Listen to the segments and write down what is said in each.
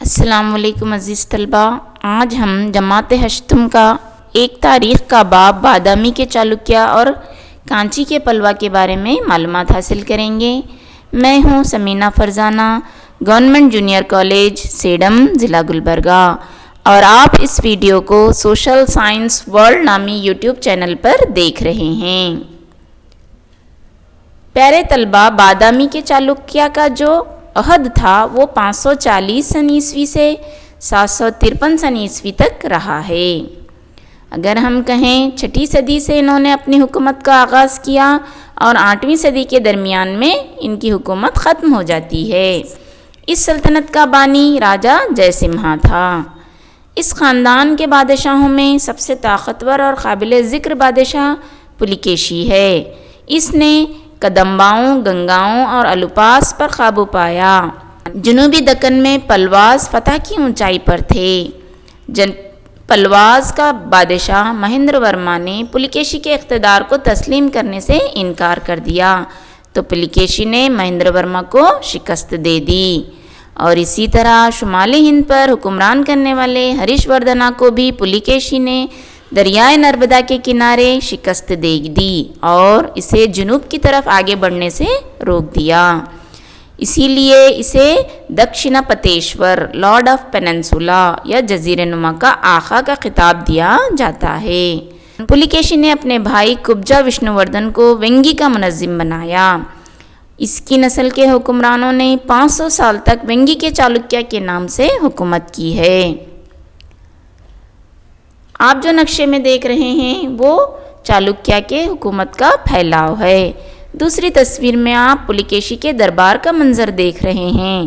السلام علیکم عزیز طلبہ، آج ہم جماعت ہشتم کا ایک تاریخ کا باب بادامی کے چالوکیا اور کانچی کے پلوا کے بارے میں معلومات حاصل کریں گے۔ میں ہوں Samina Farzana, government junior college Sedam, ضلع گلبرگہ، اور آپ اس ویڈیو کو سوشل سائنس ورلڈ نامی یوٹیوب چینل پر دیکھ رہے ہیں۔ پیارے طلبہ، بادامی کے چالوکیا کا جو عہد تھا وہ 540 سن عیسوی سے 753 سن عیسوی تک رہا ہے۔ اگر ہم کہیں 6 صدی سے انہوں نے اپنی حکومت کا آغاز کیا اور 8ویں صدی کے درمیان میں ان کی حکومت ختم ہو جاتی ہے۔ اس سلطنت کا بانی راجہ جے سمہا تھا۔ اس خاندان کے بادشاہوں میں سب سے طاقتور اور قابل ذکر بادشاہ پُلکیشی ہے۔ اس نے کدمباؤں، گنگاؤں اور الوپاس پر قابو پایا۔ جنوبی دکن میں پلواز فتح کی اونچائی پر تھے۔ پلواز کا بادشاہ مہندر ورما نے پُلکیشی کے اقتدار کو تسلیم کرنے سے انکار کر دیا، تو پُلکیشی نے مہندر ورما کو شکست دے دی، اور اسی طرح شمالی ہند پر حکمران کرنے والے ہریش وردھنا کو بھی پُلکیشی نے دریائے نرمدا کے کنارے شکست دے دی اور اسے جنوب کی طرف آگے بڑھنے سے روک دیا۔ اسی لیے اسے دکشنا پتیشور، لارڈ آف پیننسولا یا جزیرہ نما کا آقا کا خطاب دیا جاتا ہے۔ پُلکیشی نے اپنے بھائی کبجا وشنو وردھن کو وینگی کا منظم بنایا۔ اس کی نسل کے حکمرانوں نے 500 سال تک وینگی کے چالوکیا کے نام سے حکومت کی ہے۔ آپ جو نقشے میں دیکھ رہے ہیں وہ چالوکیا کے حکومت کا پھیلاؤ ہے۔ دوسری تصویر میں آپ پُلکیشی کے دربار کا منظر دیکھ رہے ہیں،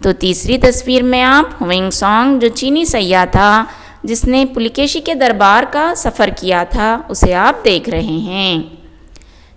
تو تیسری تصویر میں آپ ہوئنگ سانگ، جو چینی سیاح تھا جس نے پُلکیشی کے دربار کا سفر کیا تھا، اسے آپ دیکھ رہے ہیں۔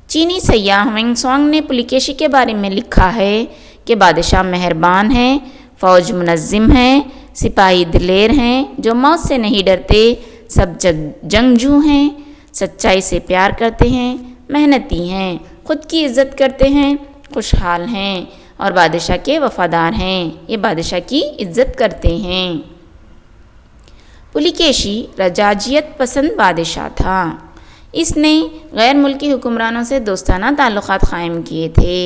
چینی سیاح ہوئنگ سانگ نے پُلکیشی کے بارے میں لکھا ہے کہ بادشاہ مہربان ہیں، فوج منظم ہیں، سپاہی دلیر ہیں جو موت سے نہیں ڈرتے، سب جنگجو ہیں، سچائی سے پیار کرتے ہیں، محنتی ہیں، خود کی عزت کرتے ہیں، خوشحال ہیں اور بادشاہ کے وفادار ہیں۔ یہ بادشاہ کی عزت کرتے ہیں۔ پُلکیشی رجاجیت پسند بادشاہ تھا۔ اس نے غیر ملکی حکمرانوں سے دوستانہ تعلقات قائم کیے تھے۔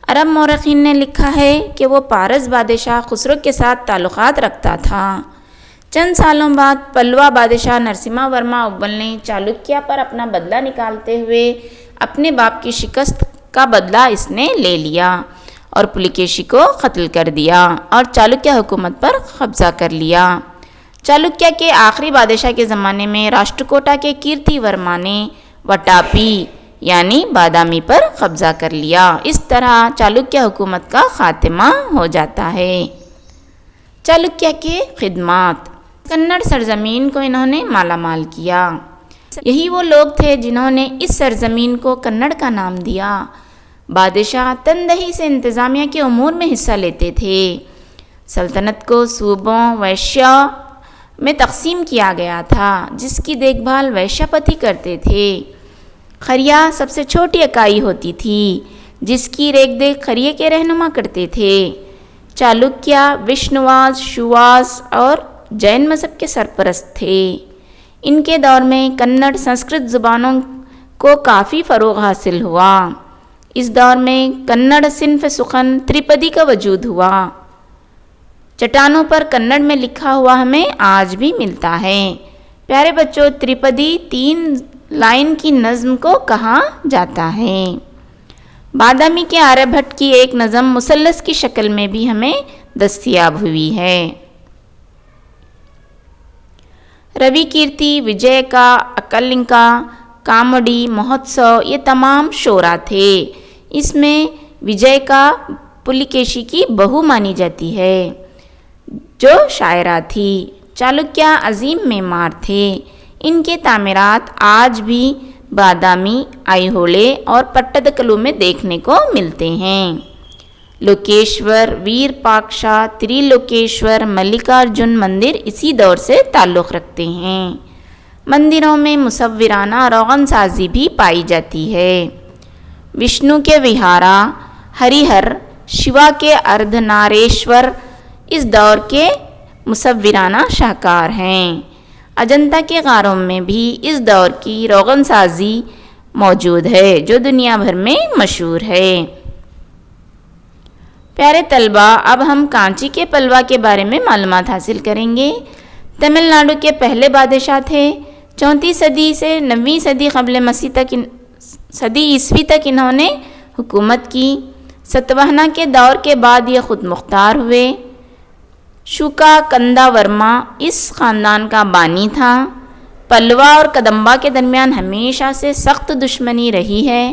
عرب مورخین نے لکھا ہے کہ وہ پارس بادشاہ خسرو کے ساتھ تعلقات رکھتا تھا۔ چند سالوں بعد پلوا بادشاہ نرسمہا ورما اول نے چالوکیا پر اپنا بدلہ نکالتے ہوئے اپنے باپ کی شکست کا بدلہ اس نے لے لیا اور پُلکیشی کو قتل کر دیا اور چالوکیا حکومت پر قبضہ کر لیا۔ چالوکیا کے آخری بادشاہ کے زمانے میں راشٹرکوٹا کے کیرتی ورما نے وٹاپی یعنی بادامی پر قبضہ کر لیا۔ اس طرح چالوکیا حکومت کا خاتمہ ہو جاتا ہے۔ چالوکیا کے خدمات: کنڑ سرزمین کو انہوں نے مالا مال کیا۔ یہی وہ لوگ تھے جنہوں نے اس سرزمین کو کنڑ کا نام دیا۔ بادشاہ تندہی سے انتظامیہ کے امور میں حصہ لیتے تھے۔ سلطنت کو صوبوں ویشیا میں تقسیم کیا گیا تھا جس کی دیکھ بھال ویشیا پتی کرتے تھے۔ خریا سب سے چھوٹی اکائی ہوتی تھی جس کی ریکھ دیکھ خریے کے رہنما کرتے تھے۔ چالوکیا وشنواس، شیواس اور جین مذہب کے سرپرست تھے۔ ان کے دور میں کنڑ سنسکرت زبانوں کو کافی فروغ حاصل ہوا۔ اس دور میں کنڑ صنف سخن تریپدی کا وجود ہوا۔ چٹانوں پر کنڑ میں لکھا ہوا ہمیں آج بھی ملتا ہے۔ پیارے بچوں، تریپدی 3 لائن کی نظم کو کہا جاتا ہے۔ بادامی کے آریہ بھٹ کی ایک نظم مثلث کی شکل میں بھی ہمیں دستیاب ہوئی ہے۔ روی کیرتی، وجے کا، اکلنکا، کامڈی، مہوتسو یہ تمام شعرا تھے۔ اس میں وجے کا پُلکیشی کی بہو مانی جاتی ہے جو شاعرہ تھی۔ چالوکیا عظیم معمار تھے۔ ان کے تعمیرات آج بھی بادامی، آئیہولے اور پٹدکلو میں دیکھنے کو ملتے ہیں۔ لوکیشور، ویر پاکشا، تری لوکیشور، ملکارجن مندر اسی دور سے تعلق رکھتے ہیں۔ مندروں میں مصورانہ روغن سازی بھی پائی جاتی ہے۔ وشنو کے وہارا، ہری ہر، شیوا کے اردھناریشور اس دور کے مصورانہ شاہکار ہیں۔ اجنتا کے غاروں میں بھی اس دور کی روغن سازی موجود ہے جو دنیا بھر میں مشہور ہے۔ پیارے طلبہ، اب ہم کانچی کے پلوا کے بارے میں معلومات حاصل کریں گے۔ تمل ناڈو کے پہلے بادشاہ تھے۔ 34 صدی سے 9ویں صدی قبل مسیح صدی عیسوی تک انہوں نے حکومت کی۔ ستواہنا کے دور کے بعد یہ خود مختار ہوئے۔ شوکا کندا ورما اس خاندان کا بانی تھا۔ پلوا اور کدمبا کے درمیان ہمیشہ سے سخت دشمنی رہی ہے۔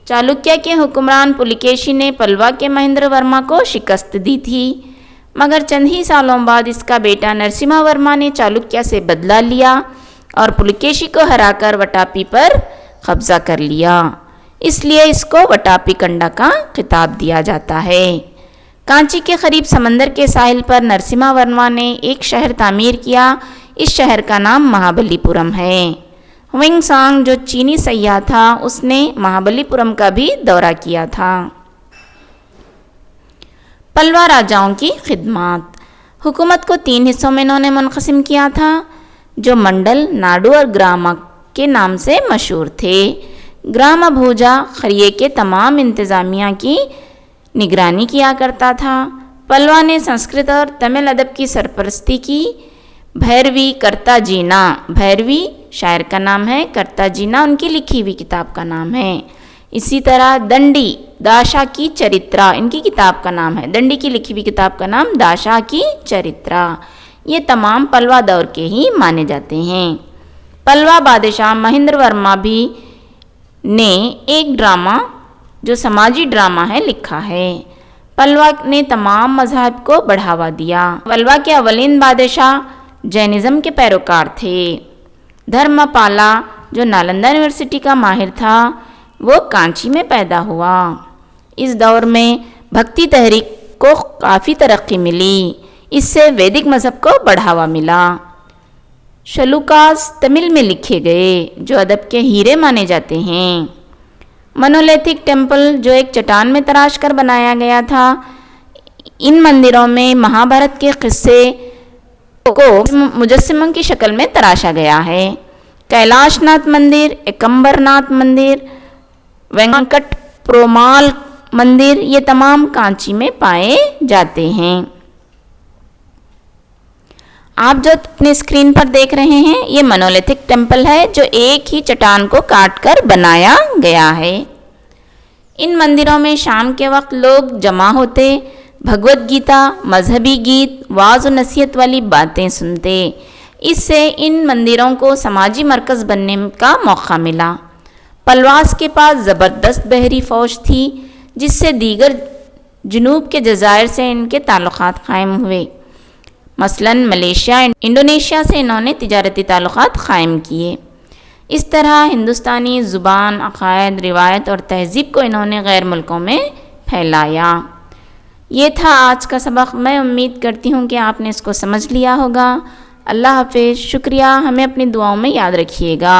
چالوکیہ کے حکمران پُلکیشی نے پلوا کے مہندر ورما کو شکست دی تھی، مگر چند ہی سالوں بعد اس کا بیٹا نرسمہا ورما نے چالوکیہ سے بدلہ لیا اور پُلکیشی کو ہرا کر وٹاپی پر قبضہ کر لیا۔ اس لیے اس کو وٹاپی کنڈا کا خطاب دیا جاتا ہے۔ کانچی کے قریب سمندر کے ساحل پر نرسمہا ورما نے ایک شہر تعمیر کیا۔ اس شہر کا نام مہابلی پورم ہے۔ ونگ سانگ جو چینی سیاح تھا، اس نے مہابلی پورم کا بھی دورہ کیا تھا۔ پلوا راجاؤں کی خدمات۔ حکومت کو 3 حصوں میں انہوں نے منقسم کیا تھا جو منڈل، ناڈو اور گراما کے نام سے مشہور تھے۔ گراما بھوجا خریے کے تمام انتظامیہ کی نگرانی کیا کرتا تھا۔ پلوا نے سنسکرت اور تمل ادب کی سرپرستی کی۔ بھیروی کرتا جینا، بھیروی شاعر کا نام ہے، کرتا جینا ان کی لکھی ہوئی کتاب کا نام ہے۔ اسی طرح دنڈی داشا کی چرترا ان کی کتاب کا نام ہے، دنڈی کی لکھی ہوئی کتاب کا نام داشا کی چرترا۔ یہ تمام پلوا دور کے ہی مانے جاتے ہیں۔ پلوا بادشاہ مہندر ورما بھی نے ایک ڈرامہ جو سماجی ڈرامہ ہے لکھا ہے۔ پلوا نے تمام مذاہب کو بڑھاوا دیا۔ پلوا کے اولین بادشاہ جینزم کے پیروکار تھے۔ دھرما پالا جو نالندہ یونیورسٹی کا ماہر تھا، وہ کانچی میں پیدا ہوا۔ اس دور میں بھکتی تحریک کو کافی ترقی ملی، اس سے ویدک مذہب کو بڑھاوا ملا۔ شلوکاس تمل میں لکھے گئے جو ادب کے ہیرے مانے جاتے ہیں۔ منولیتھک ٹیمپل جو ایک چٹان میں تراش کر بنایا گیا تھا، ان مندروں میں مہابھارت کے قصے کو مجسموں کی شکل میں تراشا گیا ہے۔ کیلاش ناتھ مندر، ایکمبر ناتھ مندر، وینکٹ پرومال مندر یہ تمام کانچی میں پائے جاتے ہیں۔ آپ جو اپنے اسکرین پر دیکھ رہے ہیں یہ منولیتھک ٹیمپل ہے جو ایک ہی چٹان کو کاٹ کر بنایا گیا ہے۔ ان مندروں میں شام کے وقت لوگ جمع ہوتے، بھگوت گیتا، مذہبی گیت، واعظ و نصیحت والی باتیں سنتے۔ اس سے ان مندروں کو سماجی مرکز بننے کا موقع ملا۔ پلواس کے پاس زبردست بحری فوج تھی جس سے دیگر جنوب کے جزائر سے ان کے تعلقات قائم ہوئے۔ مثلاً ملیشیا، انڈونیشیا سے انہوں نے تجارتی تعلقات قائم کیے۔ اس طرح ہندوستانی زبان، عقائد، روایت اور تہذیب کو انہوں نے غیر ملکوں میں پھیلایا۔ یہ تھا آج کا سبق۔ میں امید کرتی ہوں کہ آپ نے اس کو سمجھ لیا ہوگا۔ اللہ حافظ، شکریہ، ہمیں اپنی دعاؤں میں یاد رکھیے گا۔